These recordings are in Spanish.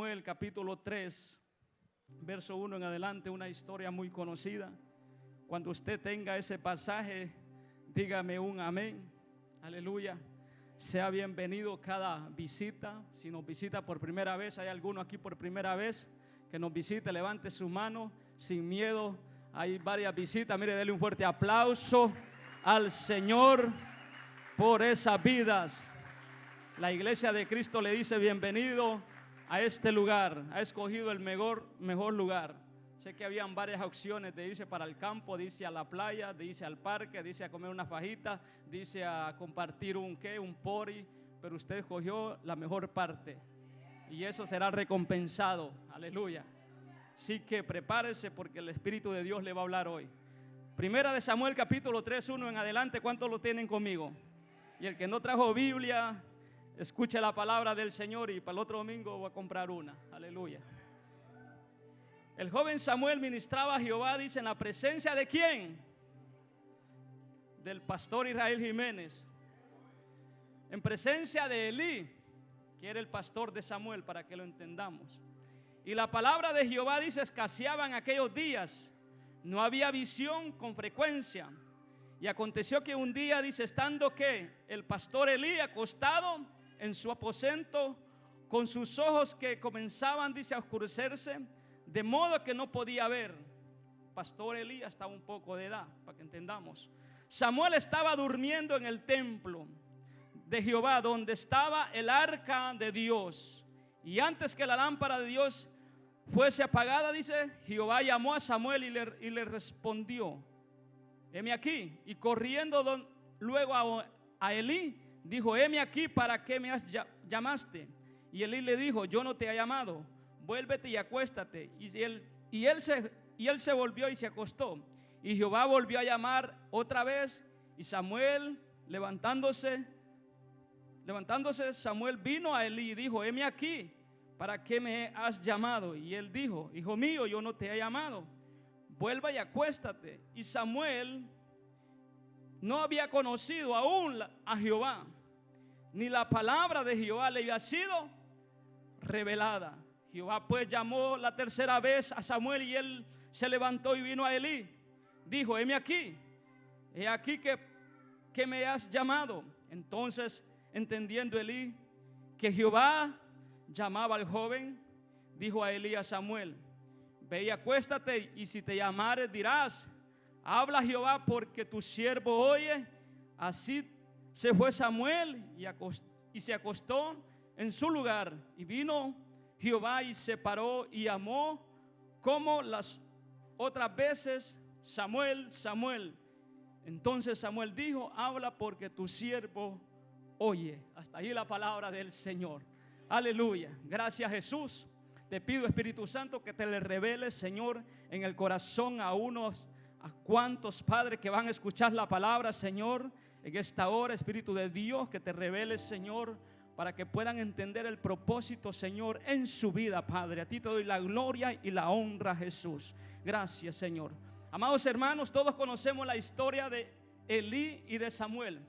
Samuel capítulo 3, verso 1 en adelante, una historia muy conocida. Cuando usted tenga ese pasaje, dígame un amén. Aleluya. Sea bienvenido cada visita. Si nos visita por primera vez, hay alguno aquí por primera vez que nos visite, levante su mano sin miedo. Hay varias visitas, mire, dele un fuerte aplauso al Señor por esas vidas. La iglesia de Cristo le dice bienvenido a este lugar. Ha escogido el mejor lugar. Sé que habían varias opciones de irse para el campo, de irse a la playa, de irse al parque, de irse a comer una fajita, de irse a compartir un pori, pero usted escogió la mejor parte y eso será recompensado. Aleluya. Así que prepárese porque el Espíritu de Dios le va a hablar hoy. Primera de Samuel capítulo 3, 1 en adelante. ¿Cuántos lo tienen conmigo? Y el que no trajo Biblia, escuche la palabra del Señor y para el otro domingo voy a comprar una. Aleluya. El joven Samuel ministraba a Jehová, dice, en la presencia de ¿quién? Del pastor Israel Jiménez. En presencia de Elí, que era el pastor de Samuel, para que lo entendamos. Y la palabra de Jehová, dice, escaseaba en aquellos días. No había visión con frecuencia. Y aconteció que un día, dice, estando que el pastor Elí acostado en su aposento, con sus ojos que comenzaban, dice, a oscurecerse, de modo que no podía ver. Pastor Elí estaba un poco de edad, para que entendamos. Samuel estaba durmiendo en el templo de Jehová, donde estaba el arca de Dios. Y antes que la lámpara de Dios fuese apagada, dice, Jehová llamó a Samuel y le respondió: heme aquí. Y corriendo luego a Elí, dijo: heme aquí, ¿para qué me llamaste? Y Elí le dijo: yo no te he llamado, vuélvete y acuéstate. Y él se volvió y se acostó. Y Jehová volvió a llamar otra vez. Y Samuel, levantándose, Samuel vino a Elí y dijo: heme aquí, ¿para qué me has llamado? Y él dijo: hijo mío, yo no te he llamado, vuelva y acuéstate. Y Samuel no había conocido aún a Jehová, ni la palabra de Jehová le había sido revelada. Jehová pues llamó la tercera vez a Samuel y él se levantó y vino a Elí. Dijo: heme aquí, he aquí que me has llamado. Entonces, entendiendo Elí que Jehová llamaba al joven, dijo a Elí a Samuel: ve y acuéstate, y si te llamares dirás: habla Jehová, porque tu siervo oye. Así se fue Samuel y se acostó en su lugar. Y vino Jehová y se paró y llamó como las otras veces: Samuel, Samuel. Entonces Samuel dijo: habla, porque tu siervo oye. Hasta ahí la palabra del Señor. Aleluya. Gracias, Jesús. Te pido, Espíritu Santo, que te le reveles, Señor, en el corazón a cuantos, Padre, que van a escuchar la palabra, Señor, en esta hora. Espíritu de Dios, que te reveles, Señor, para que puedan entender el propósito, Señor, en su vida, Padre. A ti te doy la gloria y la honra, Jesús. Gracias, Señor. Amados hermanos, todos conocemos la historia de Elí y de Samuel.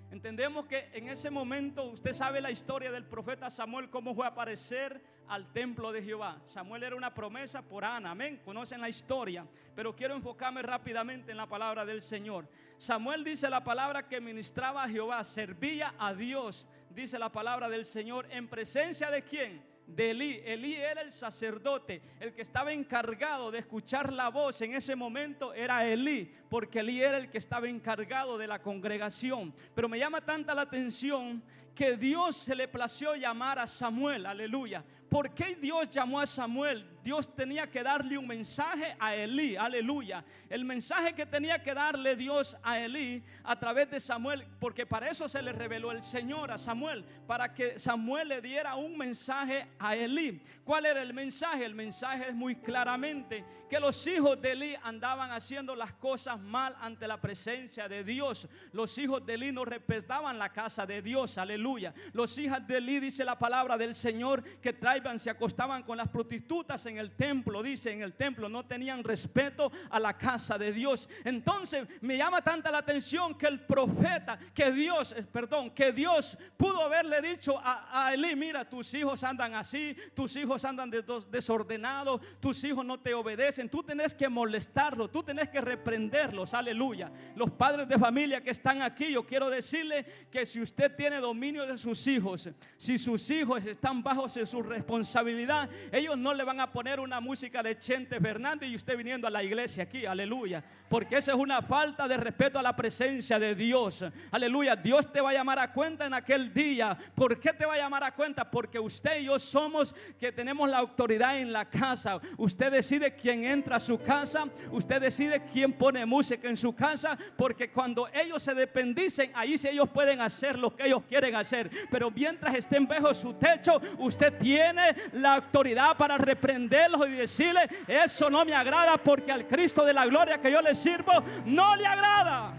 Entendemos que en ese momento, usted sabe la historia del profeta Samuel, cómo fue a aparecer al templo de Jehová. Samuel era una promesa por Ana, amén. Conocen la historia, pero quiero enfocarme rápidamente en la palabra del Señor. Samuel, dice la palabra, que ministraba a Jehová, servía a Dios, dice la palabra del Señor, en presencia de ¿quién? De Elí. Elí era el sacerdote, el que estaba encargado de escuchar la voz. En ese momento era Elí, porque Elí era el que estaba encargado de la congregación. Pero me llama tanta la atención que Dios se le plació llamar a Samuel. Aleluya. ¿Por qué Dios llamó a Samuel? Dios tenía que darle un mensaje a Elí. Aleluya. El mensaje que tenía que darle Dios a Elí a través de Samuel, porque para eso se le reveló el Señor a Samuel, para que Samuel le diera un mensaje a Elí. ¿Cuál era el mensaje? El mensaje es muy claramente que los hijos de Elí andaban haciendo las cosas mal ante la presencia de Dios. Los hijos de Elí no respetaban la casa de Dios. Aleluya. aleluya. Los hijos de Elí, dice la palabra del Señor, que traían, se acostaban con las prostitutas en el templo. Dice, en el templo no tenían respeto a la casa de Dios. Entonces me llama tanta la atención que el profeta, que Dios pudo haberle dicho a Elí: mira, tus hijos andan así, tus hijos andan desordenados, tus hijos no te obedecen, tú tenés que molestarlos, tú tenés que reprenderlos, aleluya. Los padres de familia que están aquí, yo quiero decirle que si usted tiene dominio de sus hijos, si sus hijos están bajo su responsabilidad, ellos no le van a poner una música de Chente Fernández y usted viniendo a la iglesia aquí, aleluya, porque esa es una falta de respeto a la presencia de Dios, aleluya. Dios te va a llamar a cuenta en aquel día. ¿Por qué te va a llamar a cuenta? Porque usted y yo somos que tenemos la autoridad en la casa. Usted decide quién entra a su casa, usted decide quién pone música en su casa, porque cuando ellos se dependicen, ahí sí ellos pueden hacer lo que ellos quieren hacer, pero mientras estén bajo su techo, usted tiene la autoridad para reprenderlos y decirle: eso no me agrada, porque al Cristo de la gloria que yo le sirvo no le agrada.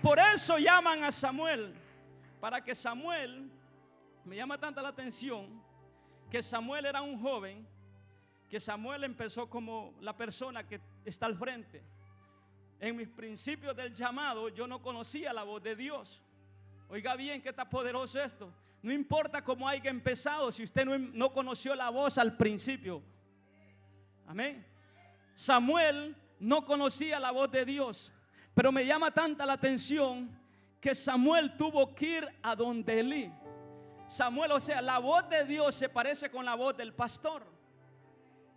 Por eso llaman a Samuel, para que Samuel, me llama tanta la atención que Samuel era un joven, que Samuel empezó como la persona que está al frente. En mis principios del llamado yo no conocía la voz de Dios. Oiga bien, que está poderoso esto. No importa cómo haya empezado, si usted no conoció la voz al principio. Amén. Samuel no conocía la voz de Dios, pero me llama tanta la atención que Samuel tuvo que ir a donde Elí. Samuel, o sea, la voz de Dios se parece con la voz del pastor,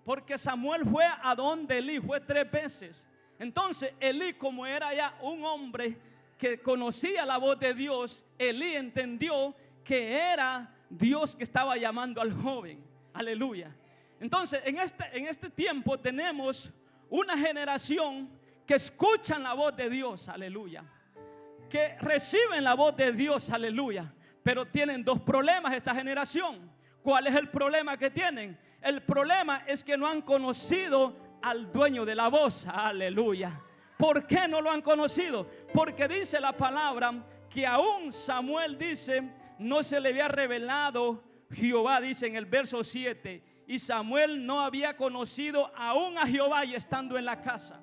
porque Samuel fue a donde Elí, fue 3 veces. Entonces Elí, como era ya un hombre que conocía la voz de Dios, Elí entendió que era Dios que estaba llamando al joven, aleluya. Entonces en este tiempo tenemos una generación que escuchan la voz de Dios, aleluya, que reciben la voz de Dios, aleluya, pero tienen 2 problemas esta generación. ¿Cuál es el problema que tienen? El problema es que no han conocido al dueño de la voz, aleluya. ¿Por qué no lo han conocido? Porque dice la palabra que aún Samuel dice, no se le había revelado Jehová, dice en el verso 7, y Samuel no había conocido aún a Jehová, y estando en la casa,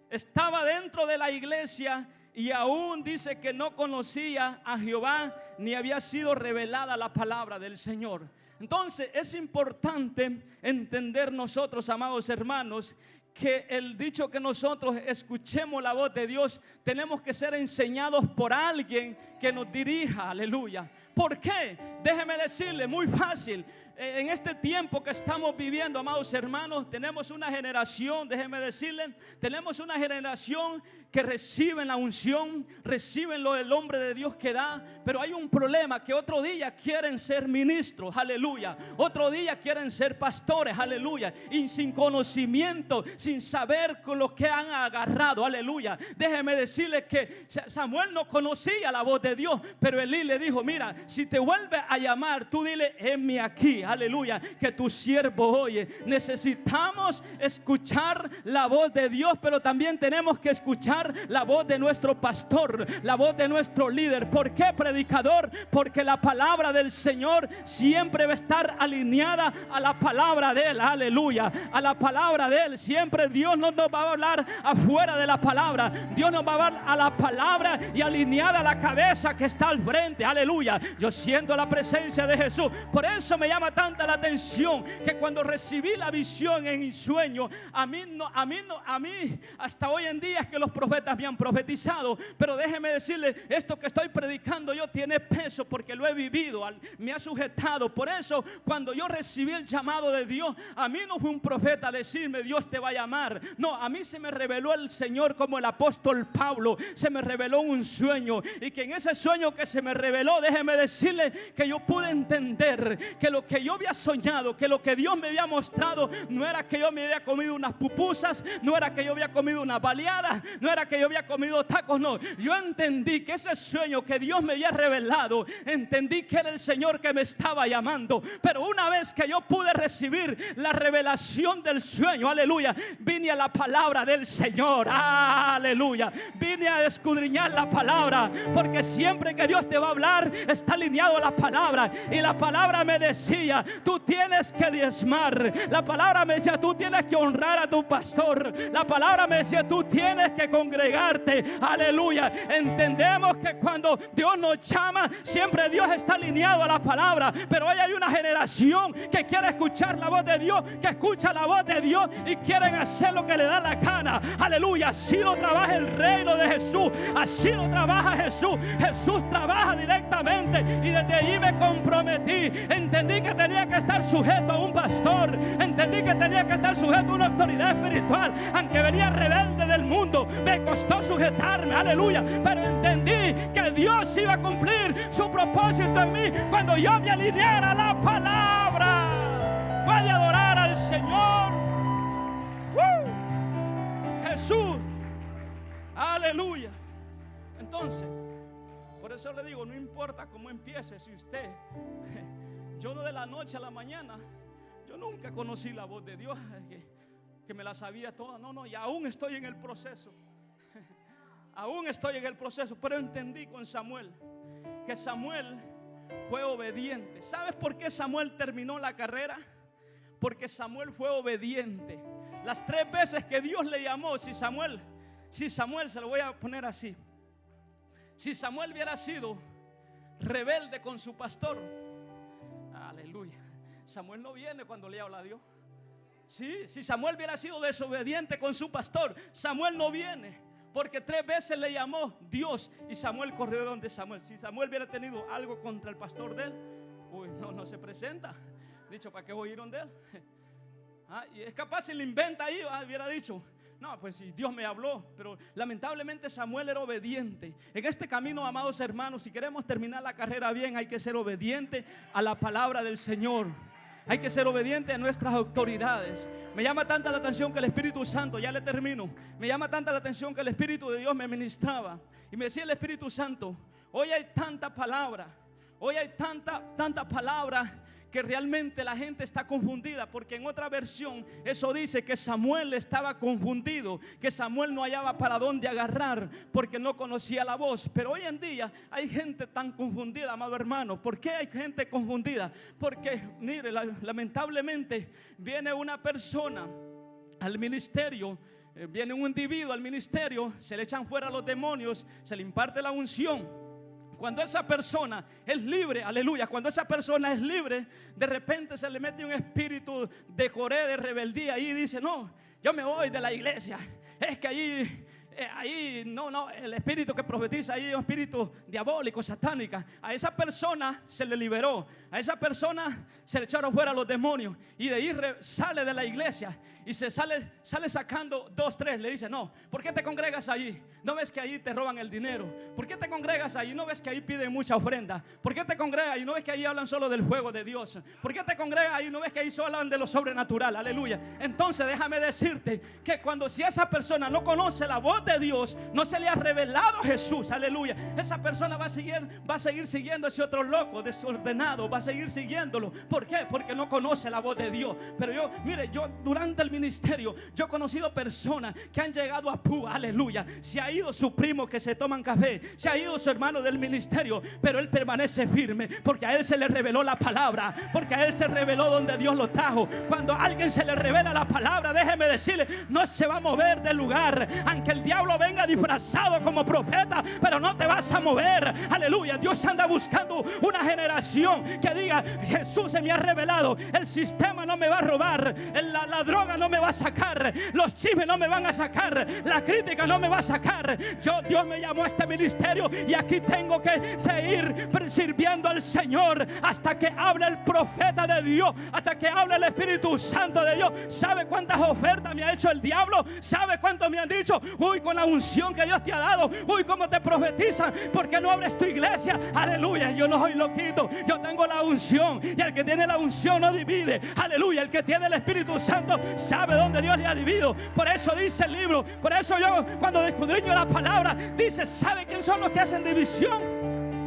estaba dentro de la iglesia y aún dice que no conocía a Jehová, ni había sido revelada la palabra del Señor. Entonces es importante entender nosotros, amados hermanos, que el dicho que nosotros escuchemos la voz de Dios, tenemos que ser enseñados por alguien que nos dirija, aleluya. ¿Por qué? Déjeme decirle, muy fácil. En este tiempo que estamos viviendo, amados hermanos, tenemos una generación, déjeme decirle, tenemos una generación que reciben la unción, reciben lo del hombre de Dios que da, pero hay un problema, que otro día quieren ser ministros, aleluya, otro día quieren ser pastores, aleluya, y sin conocimiento, sin saber con lo que han agarrado, aleluya. Déjeme decirle que Samuel no conocía la voz de Dios, pero Elí le dijo: mira, si te vuelve a llamar, tú dile: heme aquí, aleluya, que tu siervo oye. Necesitamos escuchar la voz de Dios, pero también tenemos que escuchar la voz de nuestro pastor, la voz de nuestro líder. ¿Por qué, predicador? Porque la palabra del Señor siempre va a estar alineada a la palabra de Él, aleluya, a la palabra de Él. Siempre Dios no nos va a hablar afuera de la palabra, Dios nos va a hablar a la palabra y alineada a la cabeza que está al frente, aleluya. Yo siento la presencia de Jesús. Por eso me llama tanta la atención que cuando recibí la visión en mi sueño, a mí hasta hoy en día es que los profetas me han profetizado, pero déjeme decirle, esto que estoy predicando yo tiene peso porque lo he vivido, me ha sujetado. Por eso cuando yo recibí el llamado de Dios, a mí no fue un profeta a decirme: Dios te va a llamar. No, a mí se me reveló el Señor, como el apóstol Pablo, se me reveló un sueño, y que en ese sueño que se me reveló, déjeme decirle que yo pude entender que lo que yo había soñado, que lo que Dios me había mostrado no era que yo me había comido unas pupusas, no era que yo había comido una baleada, no era que yo había comido tacos, no. Yo entendí que ese sueño que Dios me había revelado, entendí que era el Señor que me estaba llamando. Pero una vez que yo pude recibir la revelación del sueño, aleluya, vine a la palabra del Señor, aleluya, vine a escudriñar la palabra, porque siempre que Dios te va a hablar está alineado a la palabra. Y la palabra me decía, tú tienes que diezmar. La palabra me decía, tú tienes que honrar a tu pastor. La palabra me decía, tú tienes que congregarte, aleluya. Entendemos que cuando Dios nos llama, siempre Dios está alineado a la palabra, pero hoy hay una generación que quiere escuchar la voz de Dios, que escucha la voz de Dios y quieren hacer lo que le da la gana, aleluya. Así lo trabaja el reino de Jesús, así lo trabaja Jesús. Jesús trabaja directamente, y desde allí me comprometí. Entendí que tenía que estar sujeto a un pastor, entendí que tenía que estar sujeto a una autoridad espiritual. Aunque venía rebelde del mundo, me costó sujetarme, aleluya, pero entendí que Dios iba a cumplir su propósito en mí cuando yo me alineara a la palabra. Puede adorar al Señor. Jesús, aleluya. Entonces, por eso le digo, no importa cómo empiece, si usted, yo no de la noche a la mañana, yo nunca conocí la voz de Dios, que me la sabía toda, no, y aún estoy en el proceso, aún estoy en el proceso, pero entendí con Samuel, que Samuel fue obediente. ¿Sabes por qué Samuel terminó la carrera? Porque Samuel fue obediente. Las 3 veces que Dios le llamó, si Samuel, se lo voy a poner así, si Samuel hubiera sido rebelde con su pastor, aleluya, Samuel no viene cuando le habla a Dios. Sí, si Samuel hubiera sido desobediente con su pastor, Samuel no viene, porque 3 veces le llamó Dios y Samuel corrió de donde Samuel. Si Samuel hubiera tenido algo contra el pastor de él, no se presenta. Dicho, ¿para qué voy a ir donde él? Y es capaz si le inventa ahí, hubiera dicho, no, pues si Dios me habló. Pero lamentablemente Samuel era obediente. En este camino, amados hermanos, si queremos terminar la carrera bien, hay que ser obediente a la palabra del Señor. Hay que ser obediente a nuestras autoridades. Me llama tanta la atención que el Espíritu Santo, ya le termino, me llama tanta la atención que el Espíritu de Dios me ministraba y me decía el Espíritu Santo, hoy hay tanta palabra, hoy hay tanta palabra, que realmente la gente está confundida, porque en otra versión eso dice que Samuel estaba confundido, que Samuel no hallaba para dónde agarrar porque no conocía la voz. Pero hoy en día hay gente tan confundida, amado hermano. ¿Por qué hay gente confundida? Porque mire, lamentablemente viene una persona al ministerio, viene un individuo al ministerio, se le echan fuera los demonios, se le imparte la unción. Cuando esa persona es libre, aleluya, cuando esa persona es libre, de repente se le mete un espíritu de Coré, de rebeldía, y dice, no, yo me voy de la iglesia. Es que ahí no, el espíritu que profetiza ahí es un espíritu diabólico, satánica. A esa persona se le liberó, a esa persona se le echaron fuera los demonios, y de ahí sale de la iglesia y se sale sacando 2, 3. Le dice, no, ¿por qué te congregas allí? ¿No ves que ahí te roban el dinero? ¿Por qué te congregas ahí? ¿No ves que ahí piden mucha ofrenda? ¿Por qué te congregas ahí? ¿No ves que ahí hablan solo del fuego de Dios? ¿Por qué te congregas ahí? ¿No ves que ahí solo hablan de lo sobrenatural? Aleluya. Entonces déjame decirte que si esa persona no conoce la voz de Dios, no se le ha revelado Jesús, aleluya, esa persona va a seguir siguiendo a ese otro loco desordenado, va a seguir siguiéndolo. ¿Por qué? Porque no conoce la voz de Dios. Pero yo durante el ministerio, yo he conocido personas que han llegado a Púa, aleluya, se ha ido su primo que se toman café, se ha ido su hermano del ministerio, pero él permanece firme, porque a él se le reveló la palabra, porque a él se reveló donde Dios lo trajo. Cuando a alguien se le revela la palabra, déjeme decirle, no se va a mover del lugar, aunque el diablo venga disfrazado como profeta, pero no te vas a mover, aleluya. Dios anda buscando una generación que diga, Jesús se me ha revelado, el sistema arma no me va a robar, la droga no me va a sacar, los chismes no me van a sacar, la crítica no me va a sacar. Dios me llamó a este ministerio y aquí tengo que seguir sirviendo al Señor hasta que hable el profeta de Dios, hasta que hable el Espíritu Santo de Dios. ¿Sabe cuántas ofertas me ha hecho el diablo? ¿Sabe cuánto me han dicho? Uy, con la unción que Dios te ha dado, uy, cómo te profetizan, ¿por qué no abres tu iglesia? Aleluya, yo no soy loquito, yo tengo la unción, y el que tiene la unción no divide. Aleluya, el que tiene el Espíritu Santo sabe dónde Dios le ha dividido. Por eso dice el libro, por eso yo cuando escudriño la palabra, dice, ¿sabe quién son los que hacen división?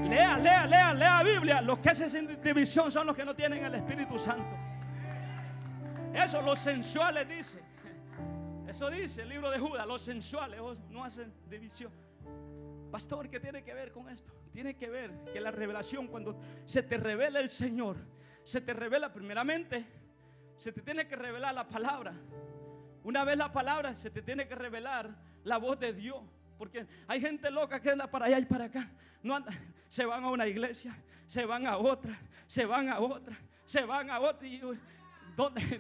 Lea Biblia. Los que hacen división son los que no tienen el Espíritu Santo. Eso, los sensuales dice. Eso dice el libro de Judas, los sensuales no hacen división. Pastor, ¿qué tiene que ver con esto? Tiene que ver que la revelación, cuando se te revela el Señor, se te revela primeramente, se te tiene que revelar la palabra. Una vez la palabra, se te tiene que revelar la voz de Dios. Porque hay gente loca que anda para allá y para acá. No anda, se van a una iglesia, se van a otra, se van a otra, se van a otra. Y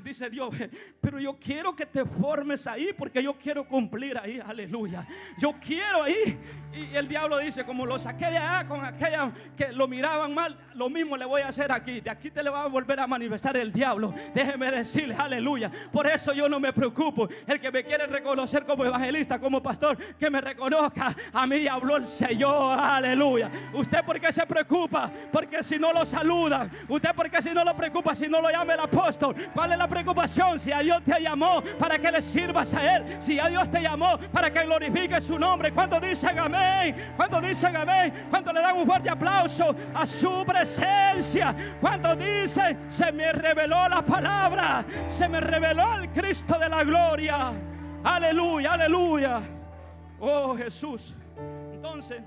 dice Dios, pero yo quiero que te formes ahí, porque yo quiero cumplir ahí. Aleluya, yo quiero ahí. Y el diablo dice, como lo saqué de allá con aquella que lo miraban mal, lo mismo le voy a hacer aquí. De aquí te le va a volver a manifestar el diablo. Déjeme decirle, aleluya. Por eso yo no me preocupo. El que me quiere reconocer como evangelista, como pastor, que me reconozca. A mí habló el Señor, aleluya. ¿Usted por qué se preocupa? Porque si no lo saludan. ¿Usted por qué si no lo preocupa? Si no lo llama el apóstol. ¿Cuál es la preocupación? Si a Dios te llamó para que le sirvas a Él, si a Dios te llamó para que glorifique su nombre. ¿Cuántos dicen amén? ¿Cuántos dicen amén? ¿Cuántos le dan un fuerte aplauso a su presencia? ¿Cuántos dicen, se me reveló la palabra, se me reveló el Cristo de la gloria? Aleluya, aleluya. Oh Jesús. Entonces,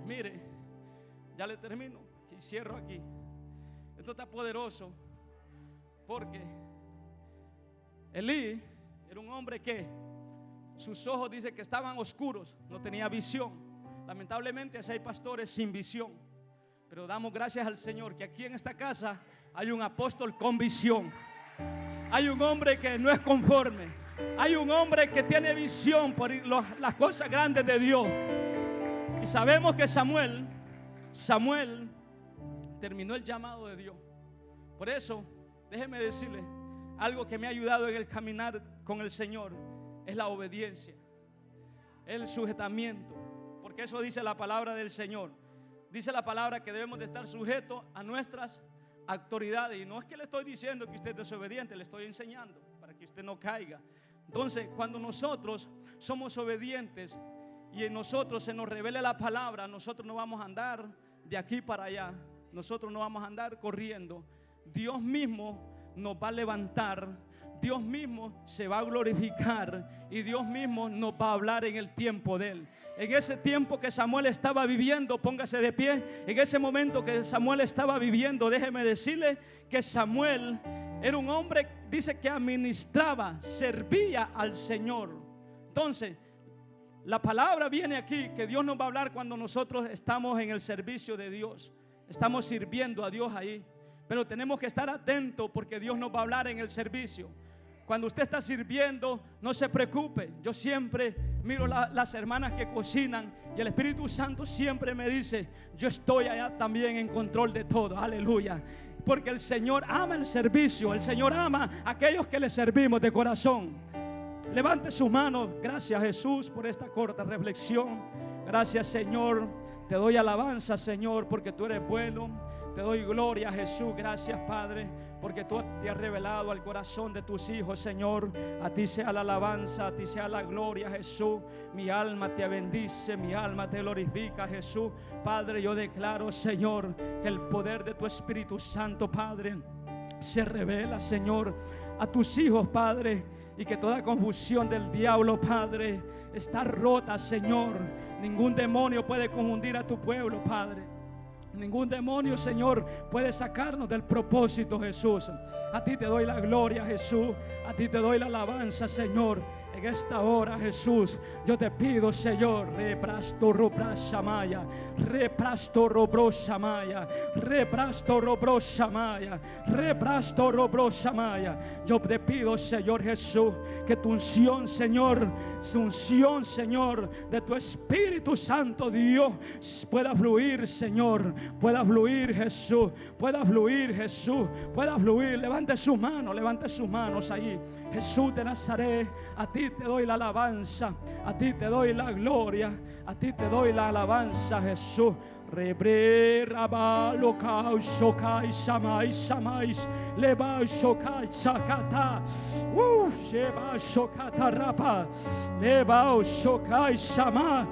mire, ya le termino y cierro aquí. Esto está poderoso, porque Elí era un hombre que sus ojos, dice que estaban oscuros, no tenía visión. Lamentablemente hay pastores sin visión, pero damos gracias al Señor que aquí en esta casa hay un apóstol con visión. Hay un hombre que no es conforme. Hay un hombre que tiene visión por las cosas grandes de Dios. Y sabemos que Samuel terminó el llamado de Dios. Por eso, déjeme decirle, algo que me ha ayudado en el caminar con el Señor es la obediencia, el sujetamiento. Porque eso dice la palabra del Señor. Dice la palabra que debemos de estar sujetos a nuestras autoridades. Y no es que le estoy diciendo que usted es desobediente, le estoy enseñando para que usted no caiga. Entonces, cuando nosotros somos obedientes y en nosotros se nos revela la palabra, nosotros no vamos a andar de aquí para allá, nosotros no vamos a andar corriendo. Dios mismo nos va a levantar, Dios mismo se va a glorificar y Dios mismo nos va a hablar en el tiempo de Él. En ese tiempo que Samuel estaba viviendo, póngase de pie. En ese momento que Samuel estaba viviendo, déjeme decirle que Samuel era un hombre, dice que administraba, servía al Señor. Entonces, la palabra viene aquí, que Dios nos va a hablar cuando nosotros estamos en el servicio de Dios. Estamos sirviendo a Dios ahí. Pero tenemos que estar atentos porque Dios nos va a hablar en el servicio. Cuando usted está sirviendo, no se preocupe. Yo siempre miro las hermanas que cocinan y el Espíritu Santo siempre me dice, yo estoy allá también en control de todo. Aleluya. Porque el Señor ama el servicio. El Señor ama a aquellos que le servimos de corazón. Levante su mano. Gracias, Jesús, por esta corta reflexión. Gracias, Señor. Te doy alabanza, Señor, porque tú eres bueno. Te doy gloria, Jesús. Gracias, Padre, porque tú te has revelado al corazón de tus hijos, Señor. A ti sea la alabanza, a ti sea la gloria, Jesús. Mi alma te bendice, mi alma te glorifica, Jesús. Padre, yo declaro, Señor, que el poder de tu Espíritu Santo, Padre, se revela, Señor, a tus hijos, Padre, y que toda confusión del diablo, Padre, está rota, Señor. Ningún demonio puede confundir a tu pueblo, Padre. Ningún demonio, Señor, puede sacarnos del propósito, Jesús. A ti te doy la gloria, Jesús. A ti te doy la alabanza, Señor. En esta hora, Jesús, yo te pido, Señor, reprasto robrashamaya, reprasto robroshamaya, reprasto robroshamaya, reprasto robroshamaya. Yo te pido, Señor Jesús, que tu unción, Señor, su unción, Señor, de tu Espíritu Santo, Dios, pueda fluir, Señor, pueda fluir, Jesús, pueda fluir, Jesús, pueda fluir. Levante sus manos ahí. Jesús de Nazaret, a ti te doy la alabanza, a ti te doy la gloria, a ti te doy la alabanza, Jesús. Rebre rabalo kai shokai samai samais leba shokai sakata sheba shokata rapa leba shokai sama